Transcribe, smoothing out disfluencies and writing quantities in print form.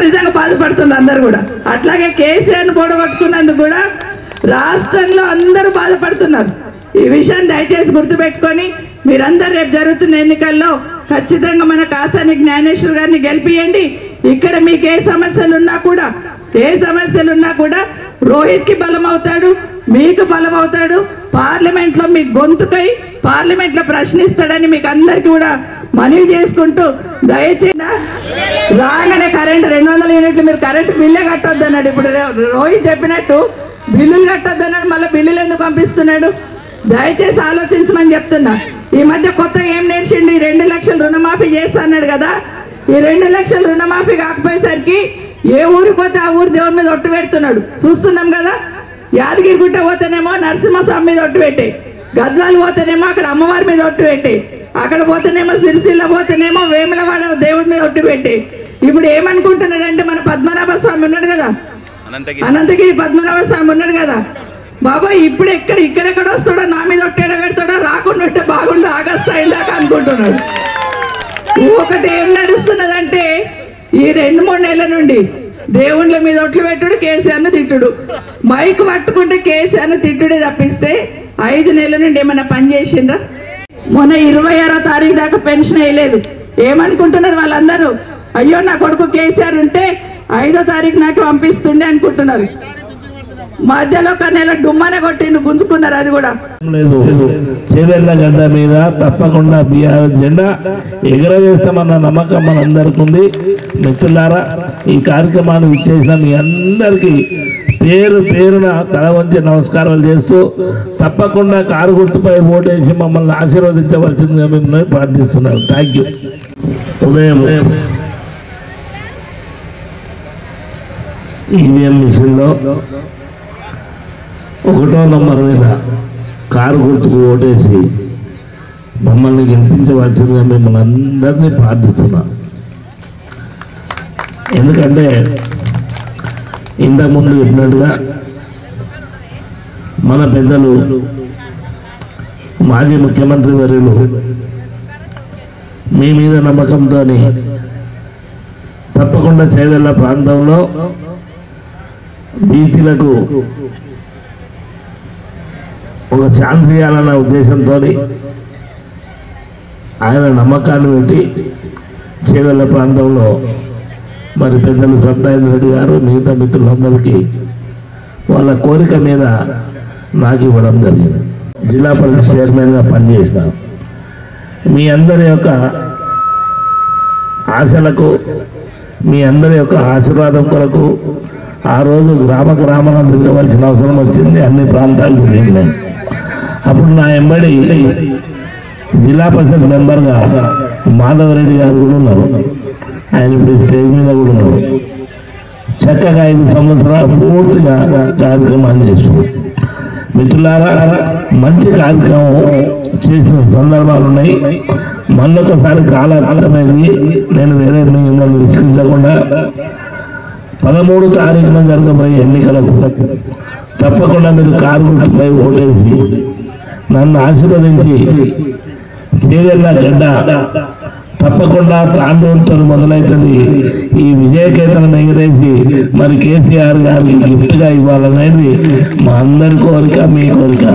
నిజంగా బాధపడుతున్నారు అందరు కూడా. అట్లాగే కేసీఆర్ను పొడగొట్టుకున్నందుకు కూడా రాష్ట్రంలో అందరూ బాధపడుతున్నారు. ఈ విషయాన్ని దయచేసి గుర్తుపెట్టుకొని మీరందరూ రేపు జరుగుతున్న ఎన్నికల్లో ఖచ్చితంగా మన కాసాని జ్ఞానేశ్వర్ గారిని గెలిపియండి. ఇక్కడ మీకు ఏ సమస్యలు ఉన్నా కూడా రోహిత్కి బలం అవుతాడు, మీకు బలం అవుతాడు. పార్లమెంట్లో మీ గొంతుకై పార్లమెంట్లో ప్రశ్నిస్తాడని మీకు అందరికీ కూడా మనవి చేసుకుంటూ దయచేసి రాగానే కరెంట్ 200 యూనిట్లు మీరు కరెంట్ బిల్లే కట్టొద్దు అన్నాడు. ఇప్పుడు రోహిత్ చెప్పినట్టు బిల్లులు కట్టొద్దు అన్నాడు, మళ్ళీ బిల్లులు ఎందుకు పంపిస్తున్నాడు? దయచేసి ఆలోచించమని చెప్తున్నా. ఈ మధ్య కొత్తగా ఏం నేర్చిండు, ఈ 2 లక్షలు రుణమాఫీ చేస్తా అన్నాడు కదా. ఈ 2 లక్షలు రుణమాఫీ కాకపోయేసరికి ఏ ఊరికి పోతే ఆ ఊరు దేవుని మీద ఒట్టు పెడుతున్నాడు, చూస్తున్నాం కదా. యాదగిరిగుట్ట పోతేనేమో నరసింహస్వామి మీద ఒట్టు పెట్టే, గద్వాలు పోతేనేమో అక్కడ అమ్మవారి మీద ఒట్టు పెట్టే, అక్కడ పోతేనేమో సిరిసిల్ల పోతేనేమో వేములవాడ దేవుడి మీద ఒట్టు పెట్టే. ఇప్పుడు ఏమనుకుంటున్నాడంటే మన పద్మనాభ స్వామి ఉన్నాడు కదా, అనంతగిరి పద్మనాభ స్వామి ఉన్నాడు కదా, బాబాయ్ ఇప్పుడు ఇక్కడెక్కడ వస్తాడో నా మీద ఒట్టేడ పెడతాడో, రాకుండా ఉంటే బాగుండు ఆగస్టు అయిందాక అనుకుంటున్నాడు. ఒకటి ఏం నడుస్తున్నదంటే ఈ 2-3 నెలల నుండి దేవుళ్ళ మీద ఒట్లు పెట్టుడు, కేసీఆర్ను తిట్టుడు, మైక్ పట్టుకుంటే కేసీఆర్ను తిట్టుడే తప్పిస్తే 5 నెలల నుండి ఏమన్నా పని చేసిండ్రా? మొన్న 26వ తారీఖు దాకా పెన్షన్ వేయలేదు. ఏమనుకుంటున్నారు వాళ్ళందరూ? అయ్యో నా కొడుకు కేసీఆర్ ఉంటే 5వ తారీఖు నాకు పంపిస్తుండే అనుకుంటున్నారు. మధ్యలో ఒక నెల డుమ్మనే కొట్టిండు, గుంజుకున్నారు. అది కూడా లేదు. చేవెళ్ళ గడ్డ మీద తప్పకుండా బీఆర్ జెండా ఎగరవేస్తామన్న నమ్మకం మనందరికీ ఉంది. మిత్రులారా, ఈ కార్యక్రమాన్ని ఇచ్చేసిన మీ అందరికీ పేరు పేరున తల వంచి నమస్కారాలు చేస్తూ తప్పకుండా కారు గుర్తుపై ఓటేసి మమ్మల్ని ఆశీర్వదించవలసిందిగా మిమ్మల్ని ప్రార్థిస్తున్నాను. Thank you. ఉదయం ఈవీఎం మిషన్లో 1వ నంబర్ మీద కారు గుర్తుకు ఓటేసి మమ్మల్ని గెలిపించవలసిందిగా మిమ్మల్ని అందరినీ ప్రార్థిస్తున్నాం. ఎందుకంటే ఇంతకుముందు చెప్పినట్టుగా మన పెద్దలు మాజీ ముఖ్యమంత్రి వర్యులు మీ మీద నమ్మకంతో తప్పకుండా చేవెళ్ళ ప్రాంతంలో బీసీలకు ఒక ఛాన్స్ ఇవ్వాలన్న ఉద్దేశంతో ఆయన నమ్మకాన్ని పెట్టి చేవెళ్ళ ప్రాంతంలో మరి పెద్దలు సత్యనారాయణ రెడ్డి గారు మిగతా మిత్రులందరికీ వాళ్ళ కోరిక మీద నాకు ఇవ్వడం జరిగింది. జిల్లా పరిషత్ చైర్మన్గా పనిచేసినాను. మీ అందరి యొక్క ఆశలకు, మీ అందరి యొక్క ఆశీర్వాదం కొరకు ఆ రోజు గ్రామాలను తిరగవలసిన అవసరం వచ్చింది. అన్ని ప్రాంతాలు తిరిగినాను. అప్పుడు నా ఎంబడి జిల్లా పరిషత్ మెంబర్గా మాధవరెడ్డి గారు కూడా ఉన్నారు. ఆయన ఇప్పుడు స్టేజ్ మీద కూడా ఉన్నారు. చక్కగా 5 సంవత్సరాలు పూర్తిగా కార్యక్రమాన్ని చేస్తున్నాం. మిత్రులారా, మంచి కార్యక్రమం చేసిన సందర్భాలు ఉన్నాయి. మళ్ళొకసారి కాలమైంది. నేను వేరే మిమ్మల్ని విసిగించకుండా 13వ తారీఖున జరగబోయే ఎన్నికలకు తప్పకుండా మీరు కారు గుర్తుపై ఓటేసి నన్ను ఆశీర్వదించి చేవెళ్ళ గడ్డ తప్పకుండా తాండూరుతో మొదలవుతుంది. ఈ విజయకేతనం ఎగిరేసి మరి కేసీఆర్ గారికి గిఫ్ట్గా ఇవ్వాలనేది మా అందరి కోరిక, మీ కోరిక.